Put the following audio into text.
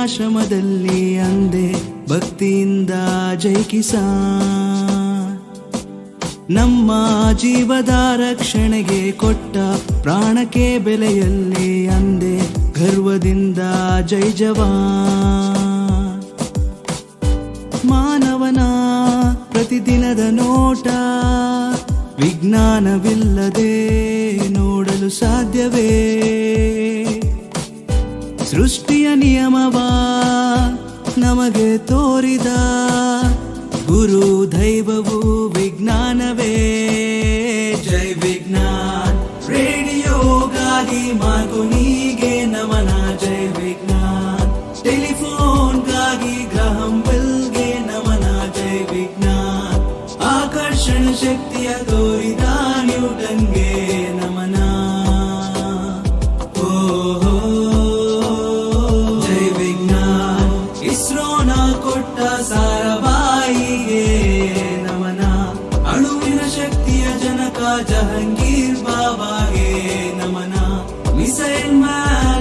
ವೃದ್ಧಾಶ್ರಮದಲ್ಲಿ ಅಂದೆ ಭಕ್ತಿಯಿಂದ ಜೈ ಕಿಸಾನ್. ನಮ್ಮ ಜೀವದ ರಕ್ಷಣೆಗೆ ಕೊಟ್ಟ ಪ್ರಾಣಕ್ಕೆ ಬೆಲೆಯಲ್ಲಿ ಅಂದೆ ಗರ್ವದಿಂದ ಜೈ ಜವಾನ್. ಮಾನವನ ಪ್ರತಿದಿನದ ನೋಟ ವಿಜ್ಞಾನವಿಲ್ಲದೆ ನೋಡಲು ಸಾಧ್ಯವೇ? ಸೃಷ್ಟಿಯ ನಿಯಮವ ನಮಗೆ ತೋರಿದ ಗುರು ದೈವವು ವಿಜ್ಞಾನವೇ. ಜೈ ವಿಜ್ಞಾನ್ ರೇಡಿಯೋಗಾಗಿ ಮಾರ್ಕೋನಿಗೆ ನಮನ. ಜೈ ವಿಜ್ಞಾನ್ ಟೆಲಿಫೋನ್ಗಾಗಿ ಗ್ರಹಂ ಬೆಲ್ಗೆ ನಮನ. ಜೈ ವಿಜ್ಞಾನ್ ಆಕರ್ಷಣ ಶಕ್ತಿಯ ತೋರಿದ ನ್ಯೂಟನ್ಗೆ ನಮನ. ಜೈ ವಿಜ್ಞಾನ್ ಇಸ್ರೋನ ಕೊಟ್ಟ ಸಾರಾಭಾಯಿಗೆ ನಮನ. ಅಣುವಿನ ಶಕ್ತಿಯ ಜನಕ ಜಹಂಗೀರ್ ಬಾಬಾಗೆ ನಮನ. Missile man